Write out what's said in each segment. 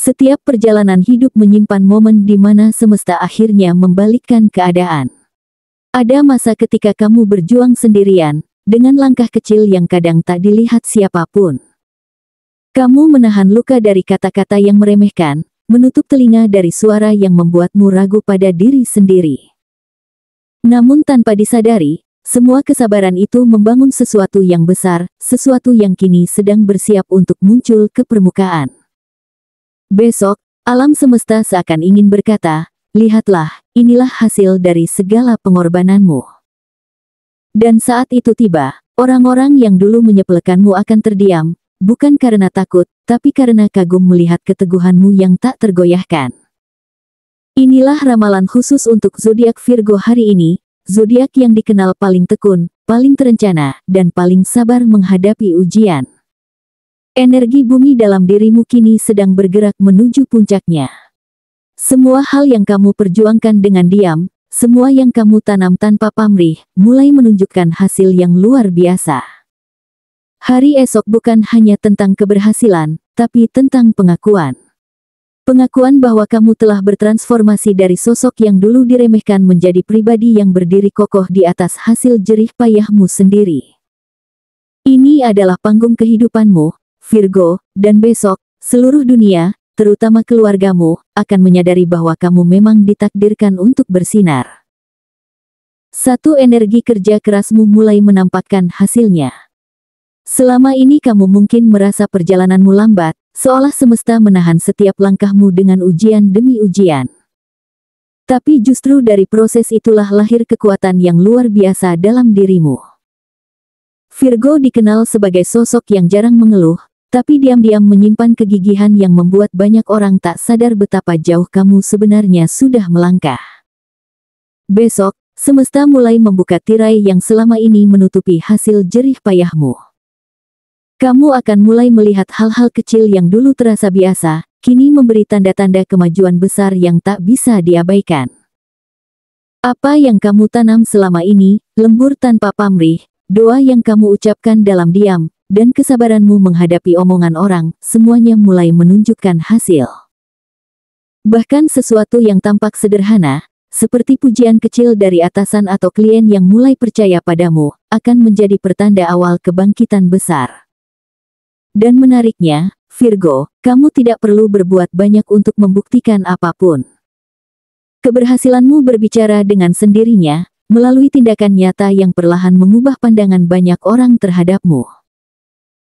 Setiap perjalanan hidup menyimpan momen di mana semesta akhirnya membalikkan keadaan. Ada masa ketika kamu berjuang sendirian, dengan langkah kecil yang kadang tak dilihat siapapun. Kamu menahan luka dari kata-kata yang meremehkan, menutup telinga dari suara yang membuatmu ragu pada diri sendiri. Namun tanpa disadari, semua kesabaran itu membangun sesuatu yang besar, sesuatu yang kini sedang bersiap untuk muncul ke permukaan. Besok, alam semesta seakan ingin berkata, lihatlah, inilah hasil dari segala pengorbananmu. Dan saat itu tiba, orang-orang yang dulu menyepelekanmu akan terdiam, bukan karena takut, tapi karena kagum melihat keteguhanmu yang tak tergoyahkan. Inilah ramalan khusus untuk zodiak Virgo hari ini, zodiak yang dikenal paling tekun, paling terencana, dan paling sabar menghadapi ujian. Energi bumi dalam dirimu kini sedang bergerak menuju puncaknya. Semua hal yang kamu perjuangkan dengan diam, semua yang kamu tanam tanpa pamrih, mulai menunjukkan hasil yang luar biasa. Hari esok bukan hanya tentang keberhasilan, tapi tentang pengakuan. Pengakuan bahwa kamu telah bertransformasi dari sosok yang dulu diremehkan menjadi pribadi yang berdiri kokoh di atas hasil jerih payahmu sendiri. Ini adalah panggung kehidupanmu, Virgo, dan besok, seluruh dunia, terutama keluargamu, akan menyadari bahwa kamu memang ditakdirkan untuk bersinar. Satu energi kerja kerasmu mulai menampakkan hasilnya. Selama ini kamu mungkin merasa perjalananmu lambat, seolah semesta menahan setiap langkahmu dengan ujian demi ujian. Tapi justru dari proses itulah lahir kekuatan yang luar biasa dalam dirimu. Virgo dikenal sebagai sosok yang jarang mengeluh, tapi diam-diam menyimpan kegigihan yang membuat banyak orang tak sadar betapa jauh kamu sebenarnya sudah melangkah. Besok, semesta mulai membuka tirai yang selama ini menutupi hasil jerih payahmu. Kamu akan mulai melihat hal-hal kecil yang dulu terasa biasa, kini memberi tanda-tanda kemajuan besar yang tak bisa diabaikan. Apa yang kamu tanam selama ini, lembur tanpa pamrih, doa yang kamu ucapkan dalam diam, dan kesabaranmu menghadapi omongan orang, semuanya mulai menunjukkan hasil. Bahkan sesuatu yang tampak sederhana, seperti pujian kecil dari atasan atau klien yang mulai percaya padamu, akan menjadi pertanda awal kebangkitan besar. Dan menariknya, Virgo, kamu tidak perlu berbuat banyak untuk membuktikan apapun. Keberhasilanmu berbicara dengan sendirinya, melalui tindakan nyata yang perlahan mengubah pandangan banyak orang terhadapmu.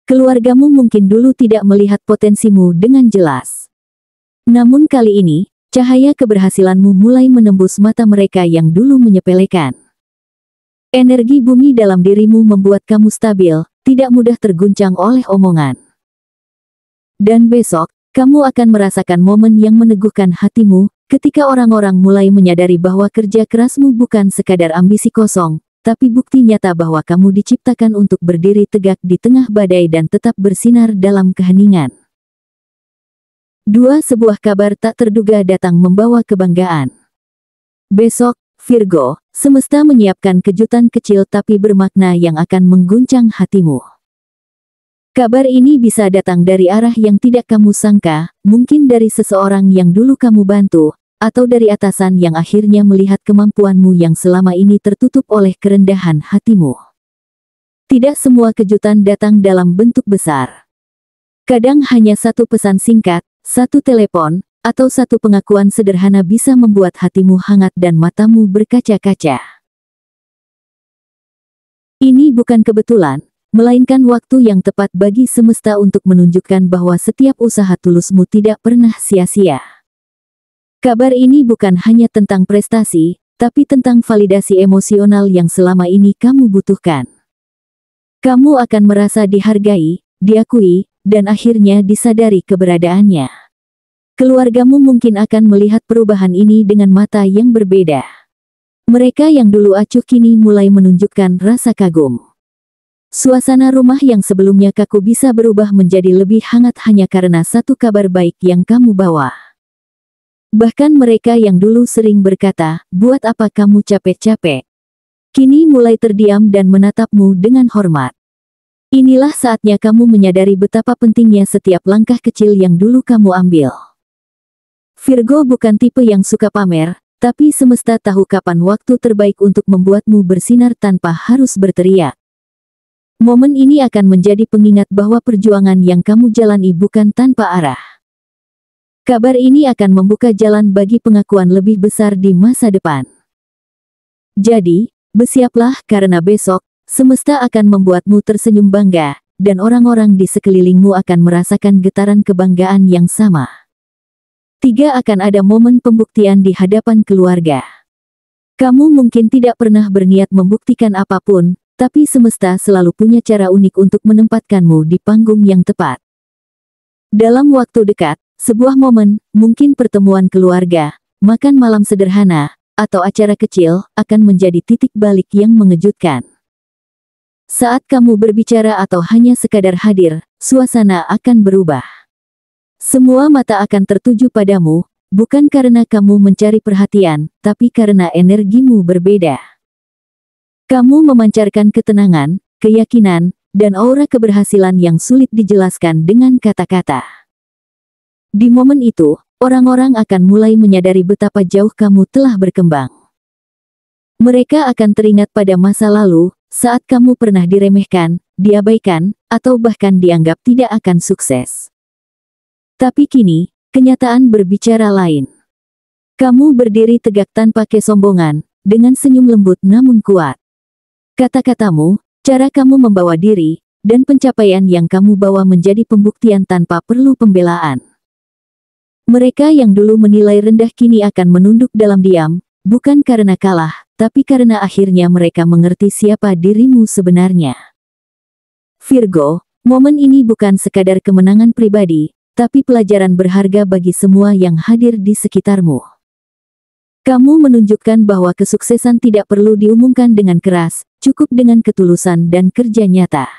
Keluargamu mungkin dulu tidak melihat potensimu dengan jelas. Namun kali ini, cahaya keberhasilanmu mulai menembus mata mereka yang dulu menyepelekan. Energi bumi dalam dirimu membuat kamu stabil, tidak mudah terguncang oleh omongan. Dan besok, kamu akan merasakan momen yang meneguhkan hatimu, ketika orang-orang mulai menyadari bahwa kerja kerasmu bukan sekadar ambisi kosong, tapi bukti nyata bahwa kamu diciptakan untuk berdiri tegak di tengah badai dan tetap bersinar dalam keheningan. Sebuah kabar tak terduga datang membawa kebanggaan. Besok, Virgo, semesta menyiapkan kejutan kecil tapi bermakna yang akan mengguncang hatimu. Kabar ini bisa datang dari arah yang tidak kamu sangka, mungkin dari seseorang yang dulu kamu bantu, atau dari atasan yang akhirnya melihat kemampuanmu yang selama ini tertutup oleh kerendahan hatimu. Tidak semua kejutan datang dalam bentuk besar. Kadang hanya satu pesan singkat, satu telepon, atau satu pengakuan sederhana bisa membuat hatimu hangat dan matamu berkaca-kaca. Ini bukan kebetulan, melainkan waktu yang tepat bagi semesta untuk menunjukkan bahwa setiap usaha tulusmu tidak pernah sia-sia. Kabar ini bukan hanya tentang prestasi, tapi tentang validasi emosional yang selama ini kamu butuhkan. Kamu akan merasa dihargai, diakui, dan akhirnya disadari keberadaannya. Keluargamu mungkin akan melihat perubahan ini dengan mata yang berbeda. Mereka yang dulu acuh kini mulai menunjukkan rasa kagum. Suasana rumah yang sebelumnya kaku bisa berubah menjadi lebih hangat hanya karena satu kabar baik yang kamu bawa. Bahkan mereka yang dulu sering berkata, "Buat apa kamu capek-capek?" kini mulai terdiam dan menatapmu dengan hormat. Inilah saatnya kamu menyadari betapa pentingnya setiap langkah kecil yang dulu kamu ambil. Virgo bukan tipe yang suka pamer, tapi semesta tahu kapan waktu terbaik untuk membuatmu bersinar tanpa harus berteriak. Momen ini akan menjadi pengingat bahwa perjuangan yang kamu jalani bukan tanpa arah. Kabar ini akan membuka jalan bagi pengakuan lebih besar di masa depan. Jadi, bersiaplah karena besok, semesta akan membuatmu tersenyum bangga, dan orang-orang di sekelilingmu akan merasakan getaran kebanggaan yang sama. 3. Akan ada momen pembuktian di hadapan keluarga. Kamu mungkin tidak pernah berniat membuktikan apapun, tapi semesta selalu punya cara unik untuk menempatkanmu di panggung yang tepat. Dalam waktu dekat, sebuah momen, mungkin pertemuan keluarga, makan malam sederhana, atau acara kecil, akan menjadi titik balik yang mengejutkan. Saat kamu berbicara atau hanya sekadar hadir, suasana akan berubah. Semua mata akan tertuju padamu, bukan karena kamu mencari perhatian, tapi karena energimu berbeda. Kamu memancarkan ketenangan, keyakinan, dan aura keberhasilan yang sulit dijelaskan dengan kata-kata. Di momen itu, orang-orang akan mulai menyadari betapa jauh kamu telah berkembang. Mereka akan teringat pada masa lalu, saat kamu pernah diremehkan, diabaikan, atau bahkan dianggap tidak akan sukses. Tapi kini, kenyataan berbicara lain. Kamu berdiri tegak tanpa kesombongan, dengan senyum lembut namun kuat. Kata-katamu, cara kamu membawa diri, dan pencapaian yang kamu bawa menjadi pembuktian tanpa perlu pembelaan. Mereka yang dulu menilai rendah kini akan menunduk dalam diam, bukan karena kalah, tapi karena akhirnya mereka mengerti siapa dirimu sebenarnya. Virgo, momen ini bukan sekadar kemenangan pribadi, tapi pelajaran berharga bagi semua yang hadir di sekitarmu. Kamu menunjukkan bahwa kesuksesan tidak perlu diumumkan dengan keras, cukup dengan ketulusan dan kerja nyata.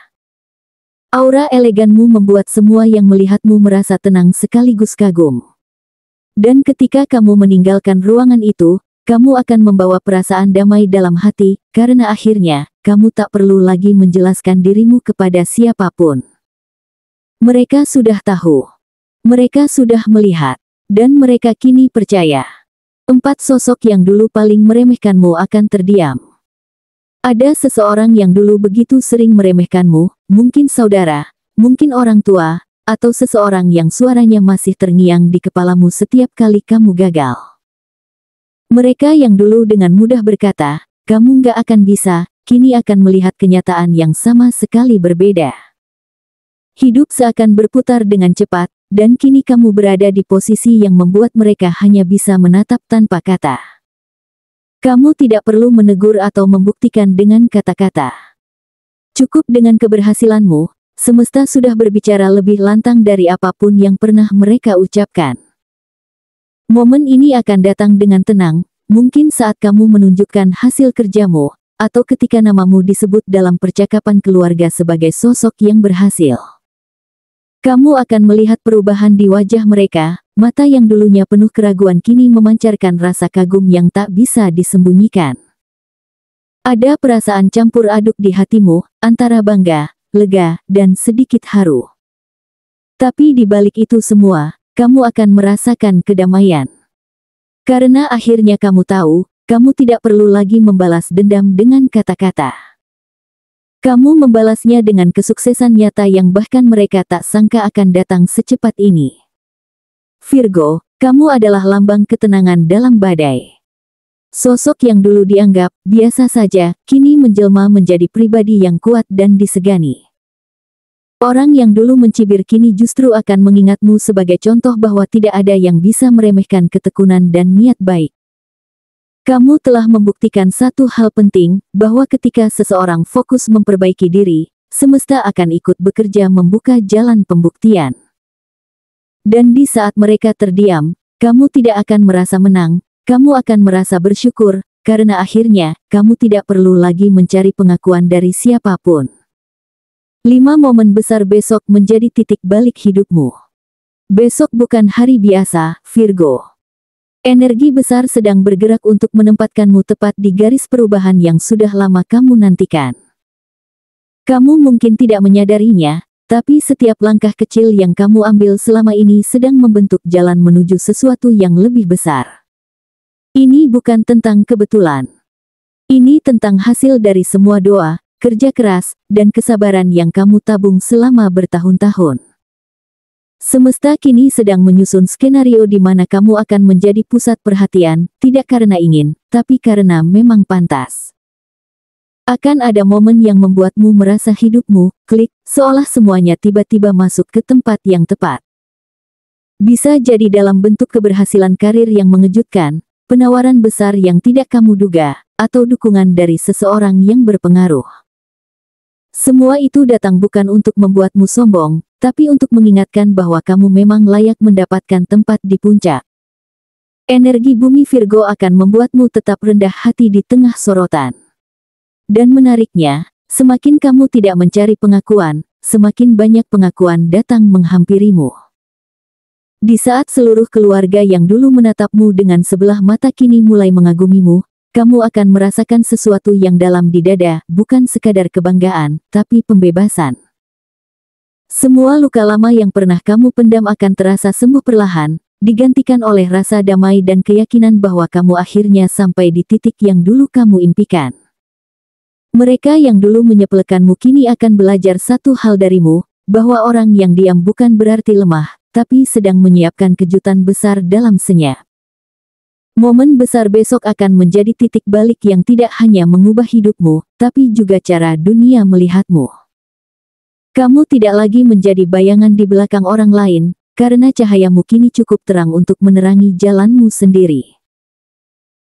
Aura eleganmu membuat semua yang melihatmu merasa tenang sekaligus kagum. Dan ketika kamu meninggalkan ruangan itu, kamu akan membawa perasaan damai dalam hati, karena akhirnya, kamu tak perlu lagi menjelaskan dirimu kepada siapapun. Mereka sudah tahu. Mereka sudah melihat. Dan mereka kini percaya. 4. Sosok yang dulu paling meremehkanmu akan terdiam. Ada seseorang yang dulu begitu sering meremehkanmu, mungkin saudara, mungkin orang tua, atau seseorang yang suaranya masih terngiang di kepalamu setiap kali kamu gagal. Mereka yang dulu dengan mudah berkata, kamu nggak akan bisa, kini akan melihat kenyataan yang sama sekali berbeda. Hidup seakan berputar dengan cepat, dan kini kamu berada di posisi yang membuat mereka hanya bisa menatap tanpa kata. Kamu tidak perlu menegur atau membuktikan dengan kata-kata. Cukup dengan keberhasilanmu, semesta sudah berbicara lebih lantang dari apapun yang pernah mereka ucapkan. Momen ini akan datang dengan tenang, mungkin saat kamu menunjukkan hasil kerjamu, atau ketika namamu disebut dalam percakapan keluarga sebagai sosok yang berhasil. Kamu akan melihat perubahan di wajah mereka, mata yang dulunya penuh keraguan kini memancarkan rasa kagum yang tak bisa disembunyikan. Ada perasaan campur aduk di hatimu, antara bangga, lega, dan sedikit haru. Tapi di balik itu semua, kamu akan merasakan kedamaian. Karena akhirnya kamu tahu, kamu tidak perlu lagi membalas dendam dengan kata-kata. Kamu membalasnya dengan kesuksesan nyata yang bahkan mereka tak sangka akan datang secepat ini. Virgo, kamu adalah lambang ketenangan dalam badai. Sosok yang dulu dianggap biasa saja, kini menjelma menjadi pribadi yang kuat dan disegani. Orang yang dulu mencibir kini justru akan mengingatmu sebagai contoh bahwa tidak ada yang bisa meremehkan ketekunan dan niat baik. Kamu telah membuktikan satu hal penting, bahwa ketika seseorang fokus memperbaiki diri, semesta akan ikut bekerja membuka jalan pembuktian. Dan di saat mereka terdiam, kamu tidak akan merasa menang, kamu akan merasa bersyukur, karena akhirnya, kamu tidak perlu lagi mencari pengakuan dari siapapun. 5 momen besar besok menjadi titik balik hidupmu. Besok bukan hari biasa, Virgo. Energi besar sedang bergerak untuk menempatkanmu tepat di garis perubahan yang sudah lama kamu nantikan. Kamu mungkin tidak menyadarinya, tapi setiap langkah kecil yang kamu ambil selama ini sedang membentuk jalan menuju sesuatu yang lebih besar. Ini bukan tentang kebetulan. Ini tentang hasil dari semua doa, kerja keras, dan kesabaran yang kamu tabung selama bertahun-tahun. Semesta kini sedang menyusun skenario di mana kamu akan menjadi pusat perhatian, tidak karena ingin, tapi karena memang pantas. Akan ada momen yang membuatmu merasa hidupmu, klik, seolah semuanya tiba-tiba masuk ke tempat yang tepat. Bisa jadi dalam bentuk keberhasilan karir yang mengejutkan, penawaran besar yang tidak kamu duga, atau dukungan dari seseorang yang berpengaruh. Semua itu datang bukan untuk membuatmu sombong, tapi untuk mengingatkan bahwa kamu memang layak mendapatkan tempat di puncak. Energi bumi Virgo akan membuatmu tetap rendah hati di tengah sorotan. Dan menariknya, semakin kamu tidak mencari pengakuan, semakin banyak pengakuan datang menghampirimu. Di saat seluruh keluarga yang dulu menatapmu dengan sebelah mata kini mulai mengagumimu, kamu akan merasakan sesuatu yang dalam di dada, bukan sekadar kebanggaan, tapi pembebasan. Semua luka lama yang pernah kamu pendam akan terasa sembuh perlahan, digantikan oleh rasa damai dan keyakinan bahwa kamu akhirnya sampai di titik yang dulu kamu impikan. Mereka yang dulu menyepelekanmu kini akan belajar satu hal darimu, bahwa orang yang diam bukan berarti lemah, tapi sedang menyiapkan kejutan besar dalam senyap. Momen besar besok akan menjadi titik balik yang tidak hanya mengubah hidupmu, tapi juga cara dunia melihatmu. Kamu tidak lagi menjadi bayangan di belakang orang lain, karena cahayamu kini cukup terang untuk menerangi jalanmu sendiri.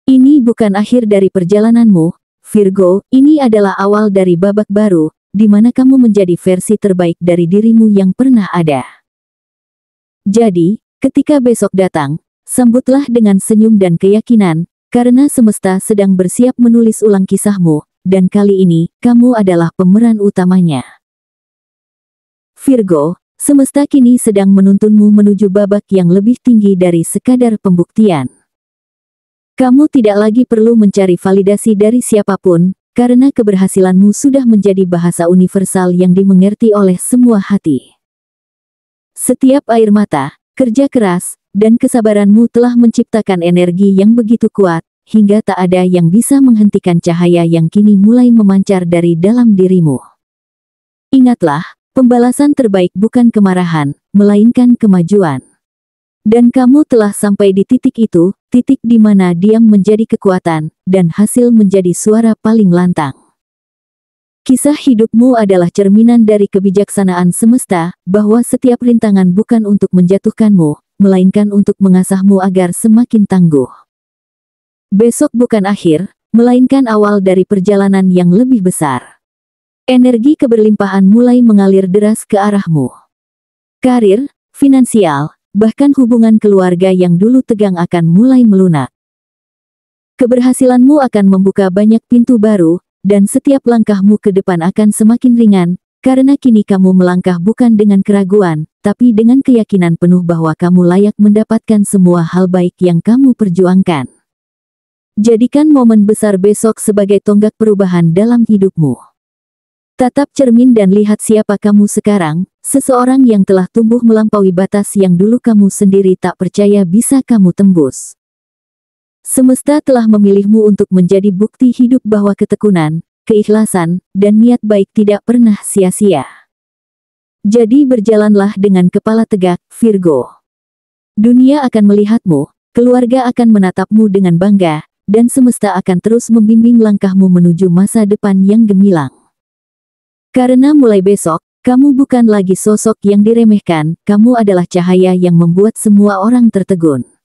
Ini bukan akhir dari perjalananmu, Virgo, ini adalah awal dari babak baru, di mana kamu menjadi versi terbaik dari dirimu yang pernah ada. Jadi, ketika besok datang, sambutlah dengan senyum dan keyakinan, karena semesta sedang bersiap menulis ulang kisahmu, dan kali ini, kamu adalah pemeran utamanya. Virgo, semesta kini sedang menuntunmu menuju babak yang lebih tinggi dari sekadar pembuktian. Kamu tidak lagi perlu mencari validasi dari siapapun, karena keberhasilanmu sudah menjadi bahasa universal yang dimengerti oleh semua hati. Setiap air mata, kerja keras, dan kesabaranmu telah menciptakan energi yang begitu kuat, hingga tak ada yang bisa menghentikan cahaya yang kini mulai memancar dari dalam dirimu. Ingatlah, pembalasan terbaik bukan kemarahan, melainkan kemajuan. Dan kamu telah sampai di titik itu, titik di mana diam menjadi kekuatan, dan hasil menjadi suara paling lantang. Kisah hidupmu adalah cerminan dari kebijaksanaan semesta, bahwa setiap rintangan bukan untuk menjatuhkanmu, melainkan untuk mengasahmu agar semakin tangguh. Besok bukan akhir, melainkan awal dari perjalanan yang lebih besar. Energi keberlimpahan mulai mengalir deras ke arahmu. Karir, finansial, bahkan hubungan keluarga yang dulu tegang akan mulai melunak. Keberhasilanmu akan membuka banyak pintu baru, dan setiap langkahmu ke depan akan semakin ringan, karena kini kamu melangkah bukan dengan keraguan, tapi dengan keyakinan penuh bahwa kamu layak mendapatkan semua hal baik yang kamu perjuangkan. Jadikan momen besar besok sebagai tonggak perubahan dalam hidupmu. Tatap cermin dan lihat siapa kamu sekarang, seseorang yang telah tumbuh melampaui batas yang dulu kamu sendiri tak percaya bisa kamu tembus. Semesta telah memilihmu untuk menjadi bukti hidup bahwa ketekunan, keikhlasan, dan niat baik tidak pernah sia-sia. Jadi berjalanlah dengan kepala tegak, Virgo. Dunia akan melihatmu, keluarga akan menatapmu dengan bangga, dan semesta akan terus membimbing langkahmu menuju masa depan yang gemilang. Karena mulai besok, kamu bukan lagi sosok yang diremehkan, kamu adalah cahaya yang membuat semua orang tertegun.